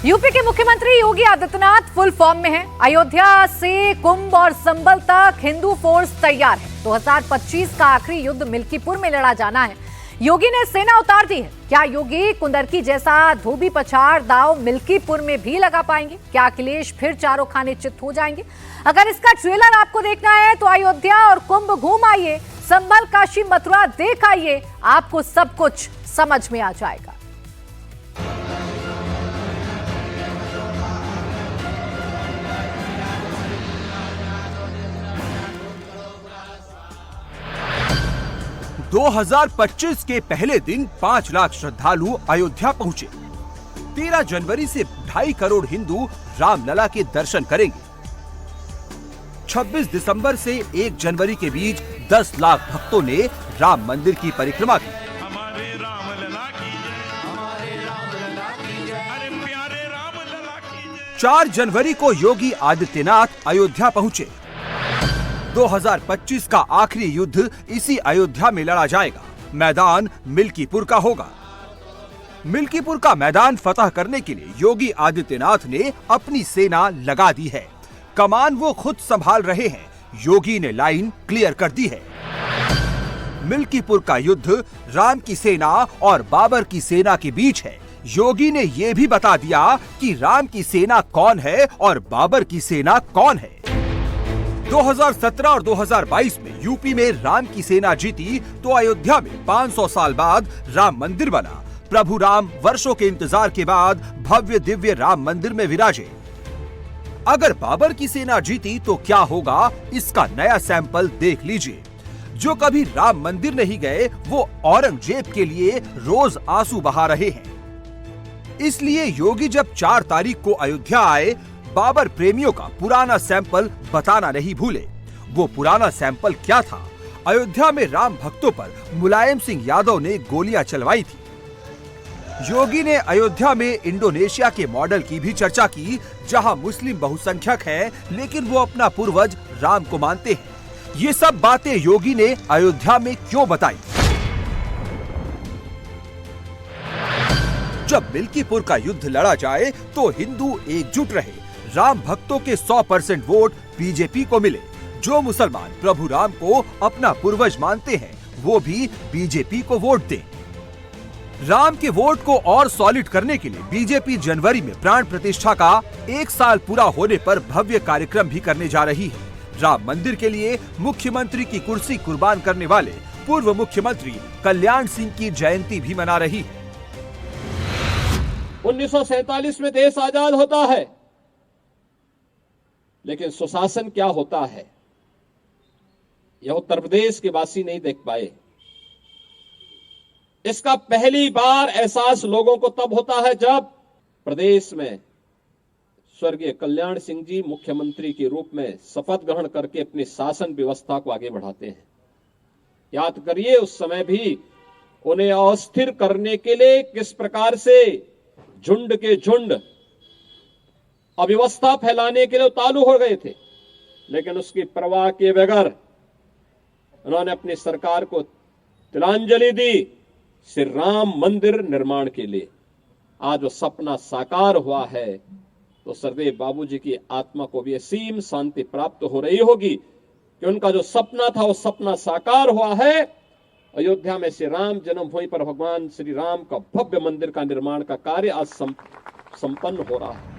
UP के मुख्यमंत्री Yogi Adityanath full form में हैं। अयोध्या से कुंभ और संभल तक हिंदू फोर्स तैयार है। 2025 का आखिरी युद्ध मिल्कीपुर में लड़ा जाना है। योगी ने सेना उतार दी है। क्या योगी कुंदरकी जैसा धोबी पछाड़ दाव मिल्कीपुर में भी लगा पाएंगे? क्या अखिलेश फिर चारों खाने चित हो जाएंगे? अगर इसका ट्रेलर आपको देखना है तो अयोध्या और कुंभ घूम आइए, संभल, काशी, मथुरा देख आइए, आपको सब कुछ समझ में आ जाएगा। दो 2025 के पहले दिन 5 लाख श्रद्धालु अयोध्या पहुंचे। 13 जनवरी से 2.5 करोड़ हिंदू रामलला के दर्शन करेंगे। 26 दिसंबर से 1 जनवरी के बीच 10 लाख भक्तों ने राम मंदिर की परिक्रमा की। हमारे रामलला की जय, हमारे रामलला की जय, अरे प्यारे रामलला की जय। 4 जनवरी को योगी आदित्यनाथ अयोध्या पहुंचे। 2025 का आखिरी युद्ध इसी अयोध्या में लड़ा जाएगा। मैदान मिल्कीपुर का होगा। मिल्कीपुर का मैदान फतह करने के लिए योगी आदित्यनाथ ने अपनी सेना लगा दी है। कमान वो खुद संभाल रहे हैं। योगी ने लाइन क्लियर कर दी है। मिल्कीपुर का युद्ध राम की सेना और बाबर की सेना के बीच है। योगी ने यह भी बता दिया कि राम की सेना कौन है और बाबर की सेना कौन है। 2017 और 2022 में यूपी में राम की सेना जीती तो अयोध्या में 500 साल बाद राम मंदिर बना। प्रभु राम वर्षों के इंतजार के बाद भव्य दिव्य राम मंदिर में विराजे। अगर बाबर की सेना जीती तो क्या होगा, इसका नया सैंपल देख लीजिए। जो कभी राम मंदिर नहीं गए वो औरंगजेब के लिए रोज आंसू बहा रहे हैं। इसलिए योगी जब 4 तारीख को अयोध्या आए, बाबर प्रेमियों का पुराना सैंपल बताना नहीं भूले। वो पुराना सैंपल क्या था? अयोध्या में राम भक्तों पर मुलायम सिंह यादव ने गोलियां चलवाई थी। योगी ने अयोध्या में इंडोनेशिया के मॉडल की भी चर्चा की, जहां मुस्लिम बहुसंख्यक हैं, लेकिन वो अपना पूर्वज राम को मानते हैं। ये सब बातें योगी ने अयोध्या में क्यों बताई? जब मिल्कीपुर का युद्ध लड़ा जाए तो हिंदू एकजुट रहे। राम भक्तों के 100% वोट बीजेपी को मिले। जो मुसलमान प्रभु राम को अपना पूर्वज मानते हैं वो भी बीजेपी को वोट दें। राम के वोट को और सॉलिड करने के लिए बीजेपी जनवरी में प्राण प्रतिष्ठा का 1 साल पूरा होने पर भव्य कार्यक्रम भी करने जा रही है। राम मंदिर के लिए मुख्यमंत्री की कुर्सी कुर्बान करने वाले पूर्व मुख्यमंत्री कल्याण सिंह की जयंती भी मना रही है। 1947 में देश आजाद होता है, लेकिन सुशासन क्या होता है यह उत्तर प्रदेश के वासी नहीं देख पाए। इसका पहली बार एहसास लोगों को तब होता है जब प्रदेश में स्वर्गीय कल्याण सिंह जी मुख्यमंत्री के रूप में शपथ ग्रहण करके अपनी शासन व्यवस्था को आगे बढ़ाते हैं। याद करिए, उस समय भी उन्हें अस्थिर करने के लिए किस प्रकार से झुंड के झुंड अव्यवस्था फैलाने के लिए उतारू हो गए थे, लेकिन उसकी परवाह किए बगैर उन्होंने अपनी सरकार को तिलांजलि दी श्री राम मंदिर निर्माण के लिए। आज वो सपना साकार हुआ है तो सरदेव बाबूजी की आत्मा को भी असीम शांति प्राप्त हो रही होगी कि उनका जो सपना था वो सपना साकार हुआ है। अयोध्या में श्री राम जन्मभूमि पर भगवान श्री राम का भव्य मंदिर का निर्माण का कार्य आज संपन्न हो रहा है।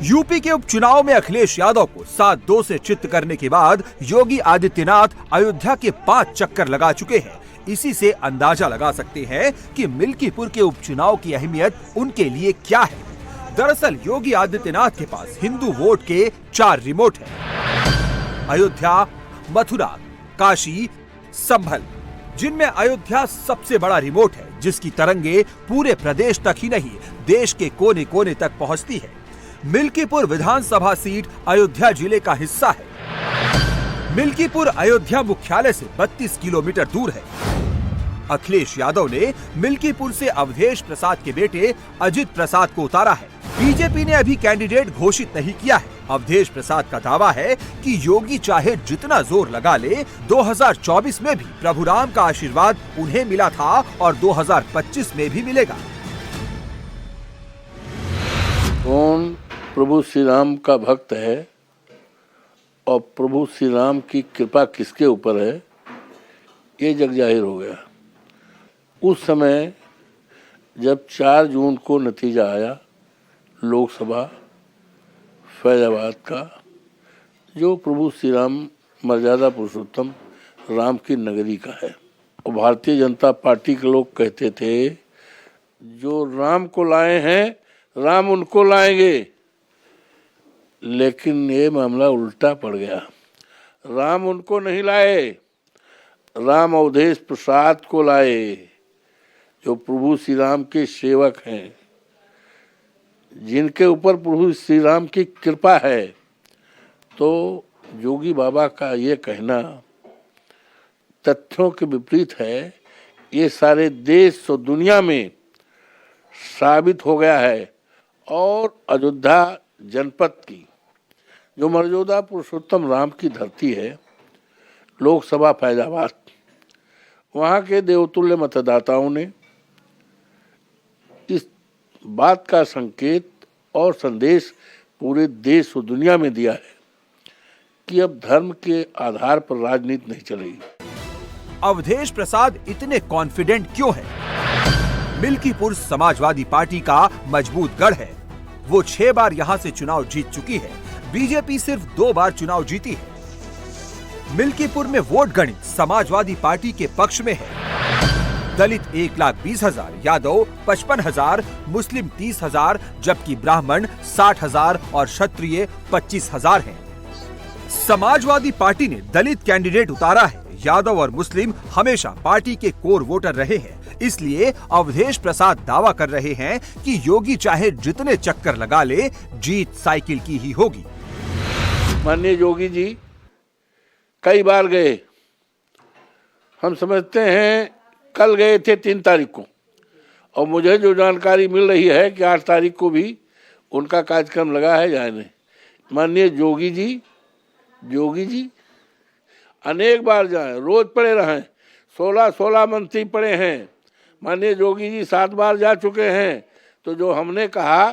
यूपी के उपचुनाव में अखिलेश यादव को 7-2 से चित्त करने के बाद योगी आदित्यनाथ अयोध्या के 5 चक्कर लगा चुके हैं। इसी से अंदाजा लगा सकते हैं कि मिल्कीपुर के उपचुनाव की अहमियत उनके लिए क्या है। दरअसल योगी आदित्यनाथ के पास हिंदू वोट के 4 रिमोट हैं। अयोध्या, मथुरा, काशी, संभल, जिनमें अयोध्या सबसे बड़ा रिमोट है, जिसकी तरंगे पूरे प्रदेश तक ही नहीं देश के कोने कोने तक पहुंचती है। मिल्कीपुर विधानसभा सीट अयोध्या जिले का हिस्सा है। मिल्कीपुर अयोध्या मुख्यालय से 32 किलोमीटर दूर है। अखिलेश यादव ने मिल्कीपुर से अवधेश प्रसाद के बेटे अजित प्रसाद को उतारा है। बीजेपी ने अभी कैंडिडेट घोषित नहीं किया है। अवधेश प्रसाद का दावा है कि योगी चाहे जितना जोर लगा ले, 2024 में भी प्रभु राम का आशीर्वाद उन्हें मिला था और 2025 में भी मिलेगा। कौन प्रभु श्री राम का भक्त है और प्रभु श्री राम की कृपा किसके ऊपर है, ये जग जाहिर हो गया। उस समय जब 4 जून को नतीजा आया लोकसभा फैजाबाद का, जो प्रभु श्री राम मर्यादा पुरुषोत्तम राम की नगरी का है, और भारतीय जनता पार्टी के लोग कहते थे जो राम को लाए हैं राम उनको लाएंगे, लेकिन ये मामला उल्टा पड़ गया। राम उनको नहीं लाए, राम अवधेश प्रसाद को लाए, जो प्रभु श्री राम के सेवक हैं, जिनके ऊपर प्रभु श्री राम की कृपा है। तो योगी बाबा का ये कहना तथ्यों के विपरीत है, ये सारे देश और दुनिया में साबित हो गया है। और अयोध्या जनपद की जो मर्यादा पुरुषोत्तम राम की धरती है, लोकसभा फैजाबाद, वहाँ के देवतुल्य मतदाताओं ने इस बात का संकेत और संदेश पूरे देश और दुनिया में दिया है कि अब धर्म के आधार पर राजनीति नहीं चलेगी। अवधेश प्रसाद इतने कॉन्फिडेंट क्यों है? मिल्कीपुर समाजवादी पार्टी का मजबूत गढ़ है। वो 6 बार यहां से चुनाव जीत चुकी है। बीजेपी सिर्फ 2 बार चुनाव जीती है। मिल्कीपुर में वोट गणित समाजवादी पार्टी के पक्ष में है। दलित 1,20,000, यादव 55,000, मुस्लिम 30,000, जबकि ब्राह्मण 60,000 और क्षत्रिय 25,000 हैं। समाजवादी पार्टी ने दलित कैंडिडेट उतारा है। यादव और मुस्लिम हमेशा पार्टी के कोर वोटर रहे हैं, इसलिए अवधेश प्रसाद दावा कर रहे हैं कि योगी चाहे जितने चक्कर लगा ले, जीत साइकिल की ही होगी। माननीय योगी जी कई बार गए, हम समझते हैं कल गए थे 3 तारीख को, और मुझे जो जानकारी मिल रही है कि 8 तारीख को भी उनका कार्यक्रम लगा है जाने। माननीय योगी जी अनेक बार जाएं, रोज पड़े रहें। 16 मंत्री पड़े हैं। माननीय योगी जी 7 बार जा चुके हैं। तो जो हमने कहा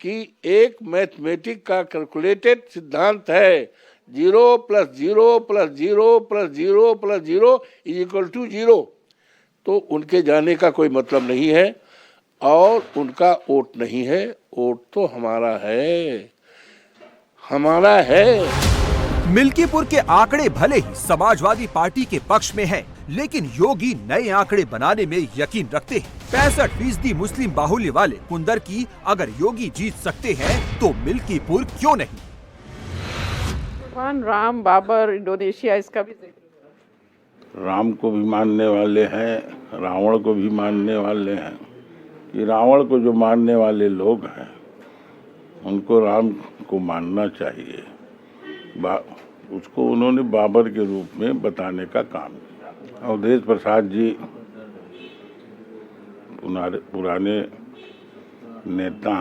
कि एक मैथमेटिक का कैलकुलेटेड सिद्धांत है, 0 + 0 + 0 + 0 + 0 = 0, तो उनके जाने का कोई मतलब नहीं है और उनका वोट नहीं है। वोट तो हमारा है। मिल्कीपुर के आंकड़े भले ही समाजवादी पार्टी के पक्ष में हैं, लेकिन योगी नए आंकड़े बनाने में यकीन रखते हैं। 65% मुस्लिम बाहुल्य वाले कुंदर की अगर योगी जीत सकते हैं तो मिल्कीपुर क्यों नहीं? भगवान राम, बाबर, इंडोनेशिया, इसका भी जिक्र। राम को भी मानने वाले हैं, रावण को भी मानने वाले हैं। कि रावण को जो मानने वाले लोग हैं उनको राम को मानना चाहिए। उसको उन्होंने बाबर के रूप में बताने का काम किया। अवधेश प्रसाद जी पुराने नेता,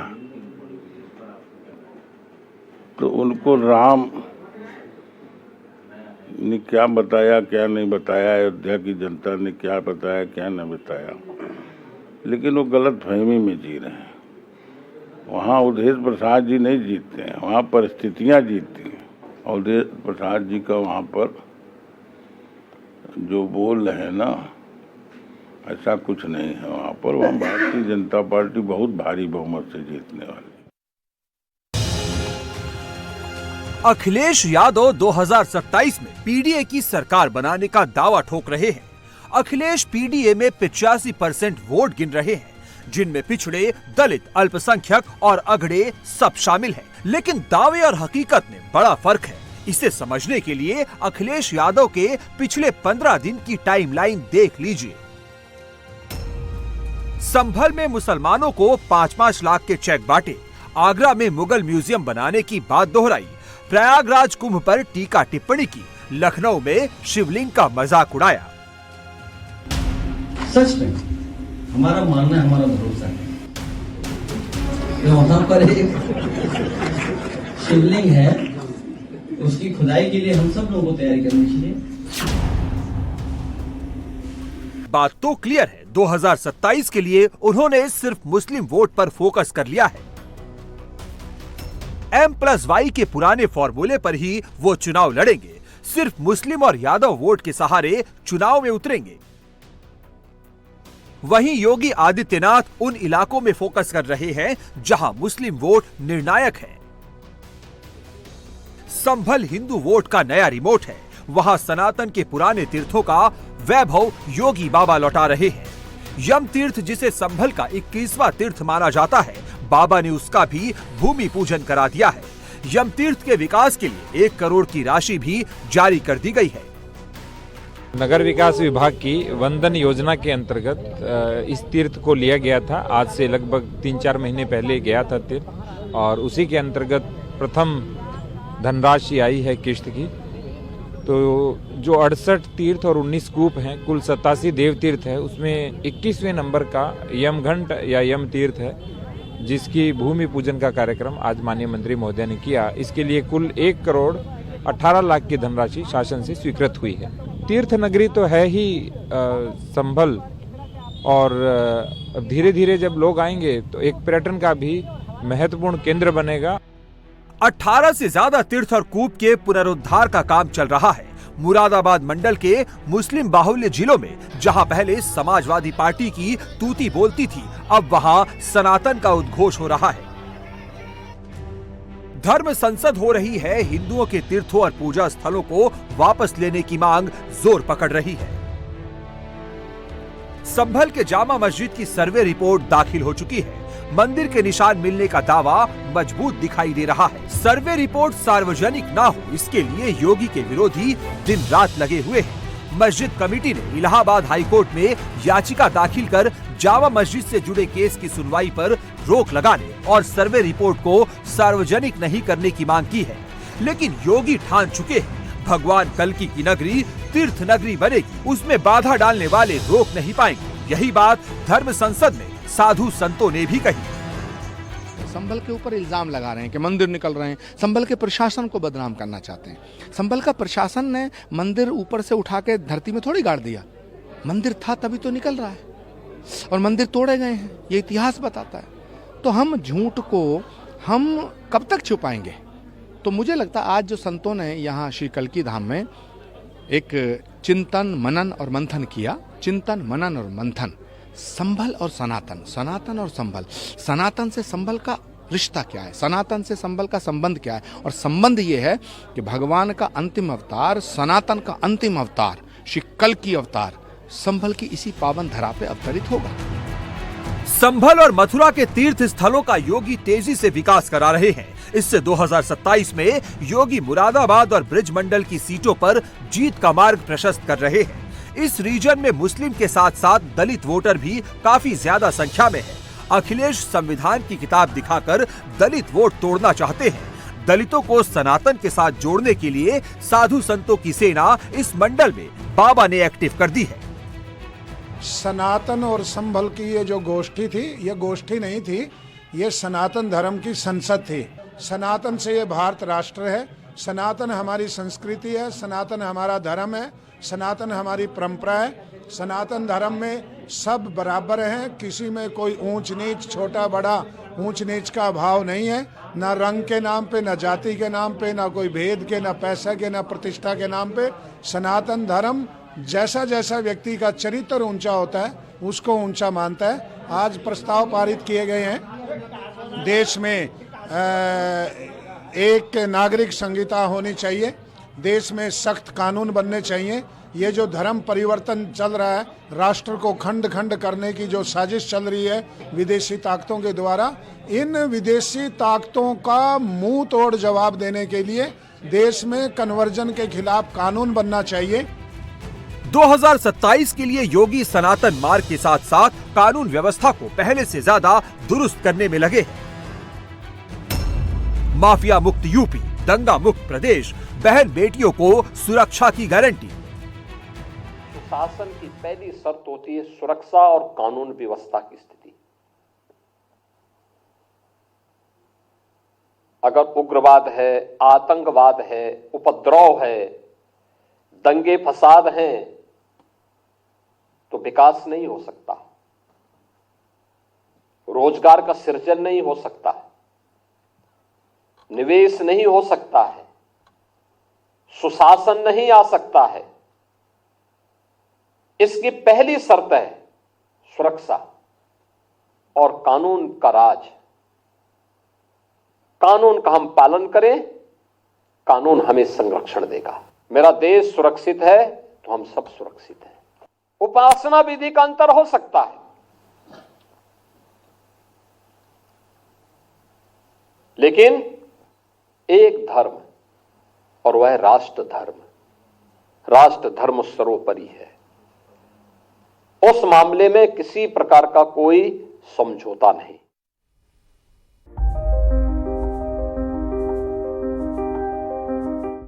तो उनको राम ने क्या बताया क्या नहीं बताया, अयोध्या की जनता ने क्या बताया क्या नहीं बताया, लेकिन वो गलत फहमी में जी रहे हैं। वहाँ अवधेश प्रसाद जी नहीं जीतते हैं, वहाँ परिस्थितियाँ जीतती हैं। अवधेश प्रसाद जी का वहाँ पर जो बोल रहे हैं ना, ऐसा कुछ नहीं है वहाँ पर। वहाँ भारतीय जनता पार्टी बहुत भारी बहुमत से जीतने वाली। अखिलेश यादव 2027 में पीडीए की सरकार बनाने का दावा ठोक रहे हैं। अखिलेश पीडीए में 85% वोट गिन रहे हैं, जिनमें पिछड़े, दलित, अल्पसंख्यक और अगड़े सब शामिल हैं। लेकिन दावे और हकीकत में बड़ा फर्क है। इसे समझने के लिए अखिलेश यादव के पिछले 15 दिन की टाइमलाइन देख लीजिए। संभल में मुसलमानों को 5-5 लाख के चेक बांटे, आगरा में मुगल म्यूजियम बनाने की बात दोहराई, प्रयागराज कुंभ पर टीका टिप्पणी की, लखनऊ में शिवलिंग का मजाक उड़ाया। सच में हमारा मानना है, हमारा भरोसा है, वहां पर एक शिवलिंग है, उसकी खुदाई के लिए हम सब लोगों को तैयारी करनी चाहिए। बात तो क्लियर है, 2027 के लिए उन्होंने सिर्फ मुस्लिम वोट पर फोकस कर लिया है। M+Y के पुराने फॉर्मूले पर ही वो चुनाव लड़ेंगे। सिर्फ मुस्लिम और यादव वोट के सहारे चुनाव में उतरेंगे। वहीं योगी आदित्यनाथ उन इलाकों में फोकस कर रहे हैं जहां मुस्लिम वोट निर्णायक है। संभल हिंदू वोट का नया रिमोट है। वहां सनातन के पुराने तीर्थों का वैभव योगी बाबा लौटा रहे हैं। यम तीर्थ, जिसे संभल का 21वां तीर्थ माना जाता है, बाबा ने उसका भी भूमि पूजन करा दिया है। यम तीर्थ के विकास के लिए 1 करोड़ की राशि भी जारी कर दी गई है। नगर विकास विभाग की वंदन योजना के अंतर्गत इस तीर्थ को लिया गया था। आज से लगभग 3-4 महीने पहले गया था तीर्थ, और उसी के अंतर्गत प्रथम धनराशि आई है किश्त की। तो जो 68 तीर्थ और 19 कूप हैं, कुल 87 देव तीर्थ है, उसमें 21वें नंबर का यमघंट या यम तीर्थ है, जिसकी भूमि पूजन का कार्यक्रम आज माननीय मंत्री महोदय ने किया। इसके लिए कुल 1 करोड़ 18 लाख की धनराशि शासन से स्वीकृत हुई है। तीर्थ नगरी तो है ही संभल, और धीरे धीरे जब लोग आएंगे तो एक पर्यटन का भी महत्वपूर्ण केंद्र बनेगा। 18 से ज्यादा तीर्थ और कूप के पुनरुद्धार का काम चल रहा है। मुरादाबाद मंडल के मुस्लिम बाहुल्य जिलों में जहां पहले समाजवादी पार्टी की तूती बोलती थी, अब वहां सनातन का उद्घोष हो रहा है। धर्म संसद हो रही है। हिंदुओं के तीर्थों और पूजा स्थलों को वापस लेने की मांग जोर पकड़ रही है। संभल के जामा मस्जिद की सर्वे रिपोर्ट दाखिल हो चुकी है। मंदिर के निशान मिलने का दावा मजबूत दिखाई दे रहा है। सर्वे रिपोर्ट सार्वजनिक ना हो, इसके लिए योगी के विरोधी दिन रात लगे हुए हैं। मस्जिद कमेटी ने इलाहाबाद हाईकोर्ट में याचिका दाखिल कर जामा मस्जिद से जुड़े केस की सुनवाई पर रोक लगाने और सर्वे रिपोर्ट को सार्वजनिक नहीं करने की मांग की है। लेकिन योगी ठान चुके हैं, भगवान कल्की की नगरी तीर्थ नगरी बनेगी, उसमें बाधा डालने वाले रोक नहीं पाएंगे। यही बात धर्म संसद में साधु संतों ने भी कही। संभल के ऊपर इल्जाम लगा रहे हैं कि मंदिर निकल रहे हैं, संभल के प्रशासन को बदनाम करना चाहते हैं। संभल का प्रशासन ने मंदिर ऊपर से उठा के धरती में थोड़ी गाड़ दिया, मंदिर था तभी तो निकल रहा है, और मंदिर तोड़े गए हैं, ये इतिहास बताता है। तो हम झूठ को हम कब तक छुपाएंगे? तो मुझे लगता है आज जो संतों ने यहाँ श्री कल्की धाम में एक चिंतन मनन और मंथन किया, चिंतन मनन और मंथन, संभल और सनातन, सनातन और संभल, सनातन से संभल का रिश्ता क्या है, सनातन से संभल का संबंध क्या है, और संबंध ये है कि भगवान का अंतिम अवतार, सनातन का अंतिम अवतार, श्री कल्की अवतार संभल की इसी पावन धरा पे अवतरित होगा। संभल और मथुरा के तीर्थ स्थलों का योगी तेजी से विकास करा रहे हैं। इससे 2027 में योगी मुरादाबाद और ब्रिज मंडल की सीटों पर जीत का मार्ग प्रशस्त कर रहे हैं। इस रीजन में मुस्लिम के साथ साथ दलित वोटर भी काफी ज्यादा संख्या में है। अखिलेश संविधान की किताब दिखाकर दलित वोट तोड़ना चाहते हैं। दलितों को सनातन के साथ जोड़ने के लिए साधु संतों की सेना इस मंडल में बाबा ने एक्टिव कर दी है। सनातन और संभल की ये जो गोष्ठी थी, ये गोष्ठी नहीं थी, ये सनातन धर्म की संसद थी। सनातन से ये भारत राष्ट्र है, सनातन हमारी संस्कृति है, सनातन हमारा धर्म है, सनातन हमारी परंपरा है। सनातन धर्म में सब बराबर हैं, किसी में कोई ऊंच नीच, छोटा बड़ा ऊंच नीच का भाव नहीं है, ना रंग के नाम पे, ना जाति के नाम पे, ना कोई भेद के, ना पैसा के, ना प्रतिष्ठा के नाम पे। सनातन धर्म जैसा जैसा व्यक्ति का चरित्र ऊंचा होता है उसको ऊंचा मानता है। आज प्रस्ताव पारित किए गए हैं, देश में एक नागरिक संहिता होनी चाहिए, देश में सख्त कानून बनने चाहिए। ये जो धर्म परिवर्तन चल रहा है, राष्ट्र को खंड खंड करने की जो साजिश चल रही है विदेशी ताकतों के द्वारा, इन विदेशी ताकतों का मुंह तोड़ जवाब देने के लिए देश में कन्वर्जन के खिलाफ कानून बनना चाहिए। 2027 के लिए योगी सनातन मार्ग के साथ साथ कानून व्यवस्था को पहले से ज्यादा दुरुस्त करने में लगे हैं। माफिया मुक्त यूपी, दंगा मुक्त प्रदेश, बहन बेटियों को सुरक्षा की गारंटी। शासन की पहली शर्त होती है सुरक्षा और कानून व्यवस्था की स्थिति। अगर उग्रवाद है, आतंकवाद है, उपद्रव है, दंगे फसाद हैं, तो विकास नहीं हो सकता, रोजगार का सृजन नहीं हो सकता। निवेश नहीं हो सकता है, सुशासन नहीं आ सकता है। इसकी पहली शर्त है सुरक्षा और कानून का राज। कानून का हम पालन करें, कानून हमें संरक्षण देगा। मेरा देश सुरक्षित है तो हम सब सुरक्षित हैं। उपासना विधि का अंतर हो सकता है, लेकिन एक धर्म, और वह राष्ट्र धर्म। राष्ट्र धर्म सर्वोपरि है। उस मामले में किसी प्रकार का कोई समझौता नहीं।